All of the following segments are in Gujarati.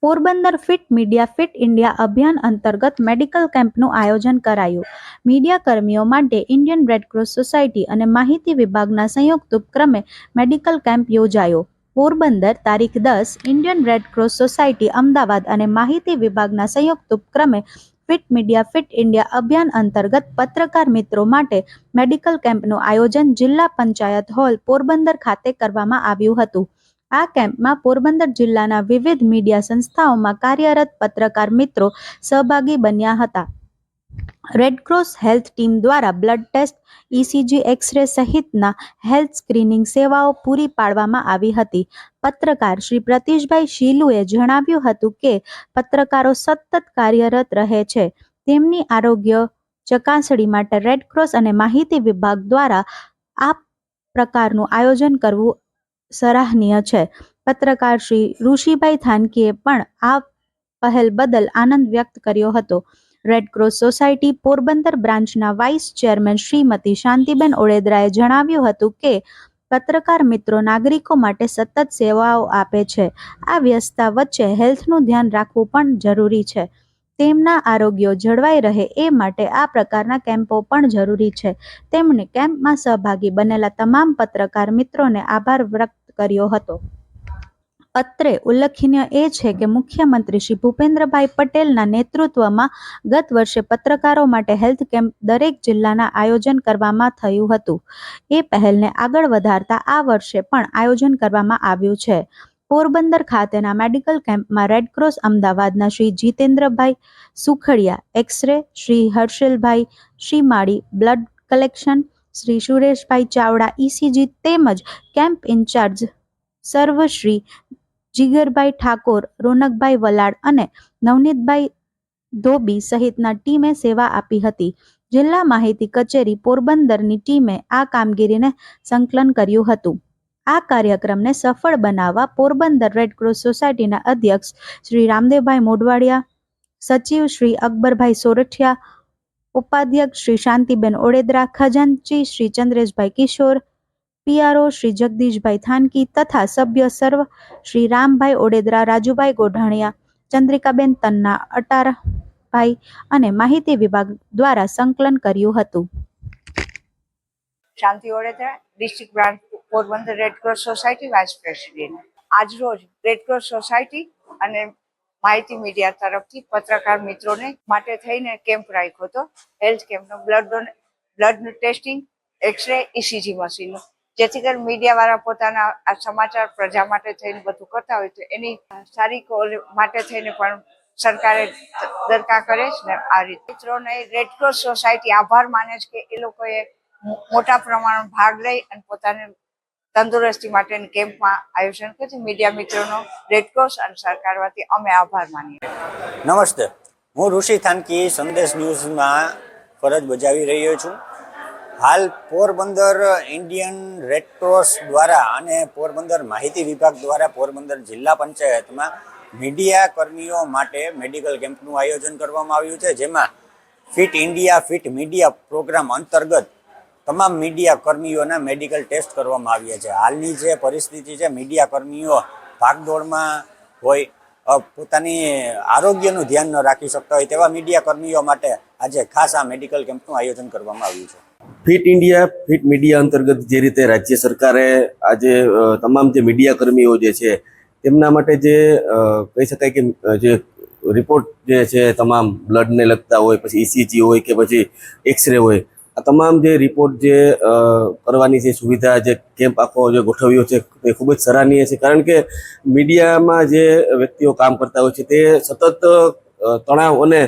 પોરબંદર ફિટ ઇન્ડિયા અભિયાન અંતર્ગત મેડિકલ કેમ્પનું આયોજન કરાયું. મીડિયા કર્મીઓ માટે ઇન્ડિયન રેડક્રોસ સોસાયટી અને માહિતી વિભાગના સંયુક્ત ઉપક્રમે મેડિકલ કેમ્પ યોજાયો. પોરબંદર તારીખ 10 ઇન્ડિયન રેડક્રોસ સોસાયટી અમદાવાદ અને માહિતી વિભાગના સંયુક્ત ઉપક્રમે ફિટ ઇન્ડિયા અભિયાન અંતર્ગત પત્રકાર મિત્રો માટે મેડિકલ કેમ્પનું આયોજન જિલ્લા પંચાયત હોલ પોરબંદર ખાતે કરવામાં આવ્યું હતું. આ કેમ્પમાં પોરબંદર જિલ્લાના વિવિધ મીડિયા સંસ્થાઓમાં કાર્યરત પત્રકાર મિત્રો સહભાગી બન્યા હતા. રેડક્રોસ હેલ્થ ટીમ દ્વારા બ્લડ ટેસ્ટ, ઇસીજી, એક્સ-રે સહિતના હેલ્થ સ્ક્રીનિંગ સેવાઓ પૂરી પાડવામાં આવી હતી. પત્રકાર શ્રી પ્રતિશભાઈ શીલુએ જણાવ્યું હતું કે પત્રકારો સતત કાર્યરત રહે છે. તેમની આરોગ્ય ચકાસણી માટે રેડક્રોસ અને માહિતી વિભાગ દ્વારા આ પ્રકારનું આયોજન કરવું સરાહનીય છે. પત્રકાર શ્રી ઋષિભાઈ થાનકીએ પણ આ પહેલ બદલ આનંદ વ્યક્ત કર્યો હતો. રેડક્રોસ સોસાયટી પોરબંદર બ્રાન્ચના વાઇસ ચેરમેન શ્રીમતી શાંતિબેન ઓળેદરાએ જણાવ્યું હતું કે પત્રકાર મિત્રો નાગરિકો માટે સતત સેવાઓ આપે છે. આ વ્યસ્તતા વચ્ચે હેલ્થનું ધ્યાન રાખવું પણ જરૂરી છે. તેમના આરોગ્ય જળવાઈ રહે એ માટે આ પ્રકારના કેમ્પો પણ જરૂરી છે. તેમણે કેમ્પમાં સહભાગી બનેલા તમામ પત્રકાર મિત્રોને આભાર વ્યક્ત કર્યો હતો. અત્રે ઉલ્લેખનીય એ છે કે મુખ્યમંત્રી શ્રી ભૂપેન્દ્રભાઈ પટેલના નેતૃત્વમાં ગત વર્ષે પત્રકારો માટે હેલ્થ કેમ્પ દરેક જિલ્લાના આયોજન કરવામાં થયું હતું. એ પહેલને આગળ વધારતા આ વર્ષે પણ આયોજન કરવામાં આવ્યું છે. પોરબંદર ખાતેના મેડિકલ કેમ્પમાં રેડક્રોસ અમદાવાદના શ્રી જીતેન્દ્રભાઈ સુખડિયા એક્સ-રે, શ્રી હર્ષલભાઈ શ્રીમાળી બ્લડ કલેક્શન, શ્રી સુરેશભાઈ ચાવડા ઇસીજી તેમજ કેમ્પ ઇન્ચાર્જ સર્વશ્રી જીગરભાઈ ઠાકોર, રોનકભાઈ વલાડ અને નવનીતભાઈ ધોબી સહિતના ટીમે સેવા આપી હતી. જિલ્લા માહિતી કચેરી પોરબંદરની ટીમે આ કામગીરીને સંકલન કર્યું હતું. આ કાર્યક્રમને સફળ બનાવવા પોરબંદર રેડક્રોસ સોસાયટીના અધ્યક્ષ શ્રી રામદેવભાઈ મોઢવાડિયા, સચિવ શ્રી અકબરભાઈ સોરઠિયા, ઉપાધ્યક્ષ શ્રી શાંતિબેન ઓળેદરા, ખજાનચી શ્રી ચંદ્રેશભાઈ કિશોર, પીઆરઓ શ્રી જગદીશભાઈ થાનકી તથા સભ્ય સર્વ શ્રી રામભાઈ ઓડેદરા, રાજુભાઈ ગોઢાણીયા, ચંદ્રિકાબેન તન્ના, અટારભાઈ અને માહિતી વિભાગ દ્વારા સંકલન કર્યું હતું. Shanti Odedara, district branch Porbandar red cross society vice president. આજરોજ રેડક્રોસ સોસાયટી અને માહિતી મીડિયા તરફથી પત્રકાર મિત્રોને માટે થઈને કેમ્પ રાખ્યો હતો. હેલ્થ કેમ્પનો બ્લડ ટેસ્ટિંગ, એક્સ-રે, ઇસીજી મશીનનું, જેથી કરી મીડિયા વાળા પોતાના આ સમાચાર પ્રજા માટે થઈને બધું કરતા હોય તો એની સારી માટે થઈને પણ સરકારે દરકાર કરે છે ને. આ રીતે મિત્રોને રેડક્રોસ સોસાયટી આભાર માને છે કે એ લોકોએ મોટા પ્રમાણમાં ભાગ લઈ અને પોતાને તંદુરસ્તી માટેની કેમ્પમાં આયોજન કર્યું. મીડિયા મિત્રોનો રેડક્રોસ અને સરકાર વતી અમે આભાર માનીએ. નમસ્તે, હું ઋષિ થાનકી સંદેશ ન્યૂઝમાં ફરજ બજાવી રહ્યો છું. હાલ પોરબંદર ઇન્ડિયન રેડક્રોસ દ્વારા અને પોરબંદર માહિતી વિભાગ દ્વારા પોરબંદર જિલ્લા પંચાયતમાં મીડિયા કર્મીઓ માટે મેડિકલ કેમ્પનું આયોજન કરવામાં આવ્યું છે, જેમાં fit India fit media programme અંતર્ગત તમામ મીડિયા કર્મીઓના મેડિકલ ટેસ્ટ કરવામાં આવ્યા છે. હાલની જે પરિસ્થિતિ છે, મીડિયા કર્મીઓ ભાગદોડમાં હોય, પોતાની આરોગ્યનું ધ્યાન ન રાખી શકતા હોય તેવા મીડિયા કર્મીઓ માટે આજે ખાસ આ મેડિકલ કેમ્પનું આયોજન કરવામાં આવ્યું છે. ફિટ ઇન્ડિયા ફિટ મીડિયા અંતર્ગત જે રીતે રાજ્ય સરકારે આજે તમામ જે મીડિયા કર્મીઓ જે છે તેમના માટે જે કહી શકાય કે જે રિપોર્ટ જે છે તમામ બ્લડને લગતા હોય, પછી ઇસીજી હોય કે પછી એક્સરે હોય, આ તમામ જે રિપોર્ટ જે કરવાની જે સુવિધા જે કેમ્પ આખો જે ગોઠવ્યો છે તે ખૂબ જ સરાહનીય છે. કારણ કે મીડિયામાં જે વ્યક્તિઓ કામ કરતા હોય છે તે સતત તણાવ અને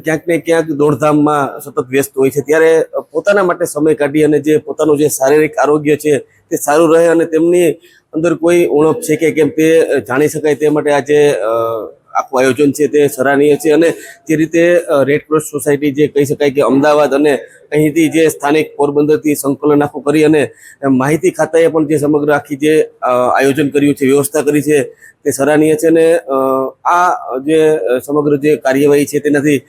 ક્યાંક ને ક્યાંક દોડધામમાં સતત વ્યસ્ત હોય છે, ત્યારે પોતાના માટે સમય કાઢી અને જે પોતાનું જે શારીરિક આરોગ્ય છે તે સારું રહે અને તેમની અંદર કોઈ ઉણપ છે કે કેમ તે જાણી શકાય તે માટે આજે આખું આયોજન છે તે સરાહનીય છે. અને જે રીતે રેડક્રોસ સોસાયટી જે કહી શકાય કે અમદાવાદ અને અહીંથી જે સ્થાનિક પોરબંદરથી સંકલન આખું કરી અને માહિતી ખાતાએ પણ જે સમગ્ર આખી જે આયોજન કર્યું છે, વ્યવસ્થા કરી છે તે સરાહનીય છે. અને આ જે સમગ્ર જે કાર્યવાહી છે તેનાથી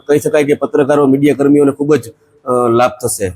કહી શકાય કે પત્રકારો મીડિયા કર્મીઓને ખૂબ જ લાભ થશે.